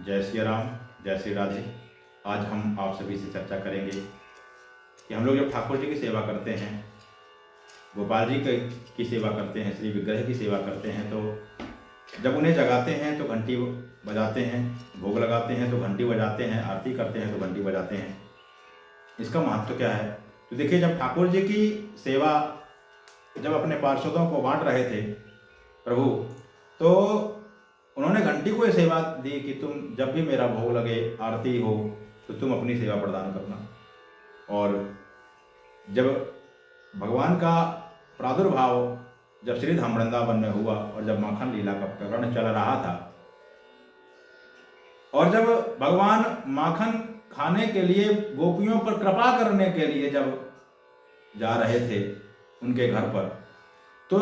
जय श्री राम, जय श्री राधे। आज हम आप सभी से चर्चा करेंगे कि हम लोग जब ठाकुर जी की सेवा करते हैं, गोपाल जी की सेवा करते हैं, श्री विग्रह की सेवा करते हैं, तो जब उन्हें जगाते हैं तो घंटी बजाते हैं, भोग लगाते हैं तो घंटी बजाते हैं, आरती करते हैं तो घंटी बजाते हैं। इसका महत्व क्या है? तो देखिए, जब ठाकुर जी की सेवा जब अपने पार्षदों को बांट रहे थे प्रभु, तो उन्होंने घंटी को ये सेवा दी कि तुम जब भी मेरा भोग लगे, आरती हो, तो तुम अपनी सेवा प्रदान करना। और जब भगवान का प्रादुर्भाव जब श्रीधाम वृंदावन में हुआ और जब माखन लीला का प्रकरण चल रहा था, और जब भगवान माखन खाने के लिए गोपियों पर कृपा करने के लिए जब जा रहे थे उनके घर पर, तो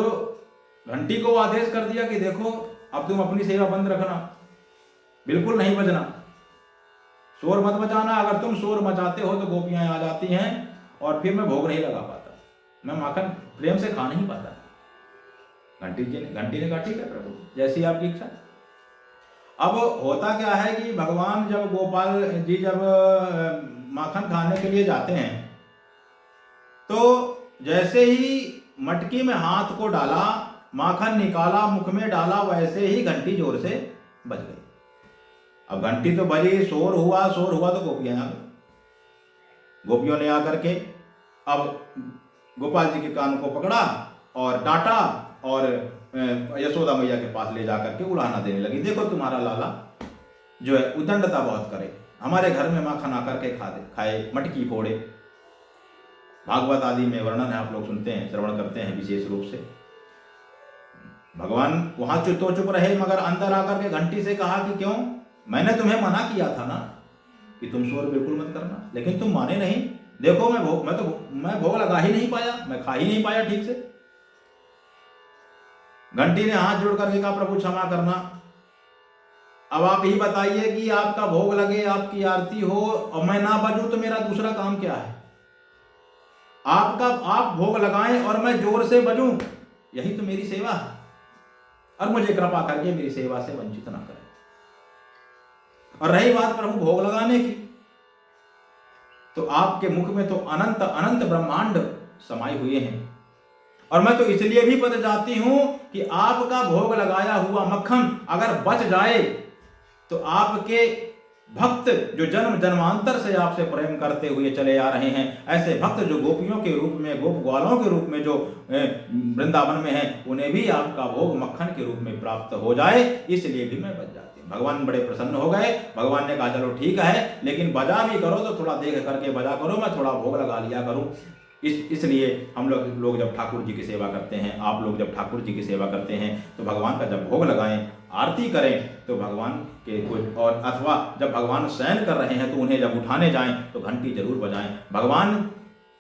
घंटी को आदेश कर दिया कि देखो, अब तुम अपनी सेवा बंद रखना, बिल्कुल नहीं बजना, शोर मत मचाना। अगर तुम शोर मचाते हो तो गोपियां आ जाती हैं और फिर मैं भोग नहीं लगा पाता, मैं माखन प्रेम से खा नहीं पाता। घंटी ने कहा ठीक है प्रभु, जैसी आपकी इच्छा। अब होता क्या है कि भगवान जब गोपाल जी जब माखन खाने के लिए जाते हैं, तो जैसे ही मटकी में हाथ को डाला, माखन निकाला, मुख में डाला, वैसे ही घंटी जोर से बज गई। अब घंटी तो बजी, शोर हुआ तो गोपियां आ गई। गोपियों ने आकर के अब गोपाल जी के कान को पकड़ा और डांटा और यशोदा मैया के पास ले जाकर के उड़ाना देने लगी। देखो, तुम्हारा लाला जो है उदंडता बहुत करे, हमारे घर में माखन आकर के खाए, मटकी फोड़े। भागवत आदि में वर्णन है, आप लोग सुनते हैं, श्रवण करते हैं विशेष रूप से। भगवान वहां चुप रहे, मगर अंदर आकर के घंटी से कहा कि क्यों, मैंने तुम्हें मना किया था ना कि तुम शोर बिल्कुल मत करना, लेकिन तुम माने नहीं। देखो, मैं भोग लगा ही नहीं पाया, मैं खा ही नहीं पाया ठीक से। घंटी ने हाथ जोड़ करके कहा, प्रभु क्षमा करना, अब आप ही बताइए कि आपका भोग लगे, आपकी आरती हो और मैं ना बजूं तो मेरा दूसरा काम क्या है? आप भोग लगाएं और मैं जोर से बजूं, यही तो मेरी सेवा है। और मुझे कृपा करके मेरी सेवा से वंचित ना करें। और रही बात प्रभु भोग लगाने की, तो आपके मुख में तो अनंत अनंत ब्रह्मांड समाये हुए हैं, और मैं तो इसलिए भी बच जाती हूं कि आपका भोग लगाया हुआ मक्खन अगर बच जाए तो आपके भक्त जो जन्म जन्मांतर से आपसे प्रेम करते हुए चले आ रहे हैं, ऐसे भक्त जो गोपियों के रूप में, गोप ग्वालों के रूप में जो वृंदावन में हैं, उन्हें भी आपका भोग मक्खन के रूप में प्राप्त हो जाए, इसलिए भी मैं बच जाती हूँ। भगवान बड़े प्रसन्न हो गए। भगवान ने कहा चलो ठीक है, लेकिन बजा भी करो तो थोड़ा देख करके बजा करो, मैं थोड़ा भोग लगा लिया करूँ। इसलिए हम लोग जब ठाकुर जी की सेवा करते हैं, आप लोग जब ठाकुर जी की सेवा करते हैं, तो भगवान का जब भोग लगाएं, आरती करें, तो भगवान के कुछ, और अथवा जब भगवान शयन कर रहे हैं तो उन्हें जब उठाने जाएं तो घंटी जरूर बजाएं। भगवान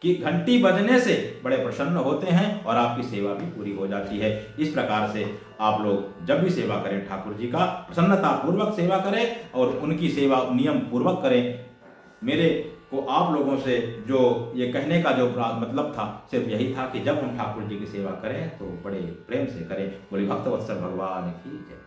की घंटी बजने से बड़े प्रसन्न होते हैं और आपकी सेवा भी पूरी हो जाती है। इस प्रकार से आप लोग जब भी सेवा करें ठाकुर जी का, प्रसन्नता पूर्वक सेवा करें और उनकी सेवा नियम पूर्वक करें। मेरे को आप लोगों से जो ये कहने का जो मतलब था, सिर्फ यही था कि जब हम ठाकुर जी की सेवा करें तो बड़े प्रेम से करें। बोले भक्तवत्सल भगवान की जय।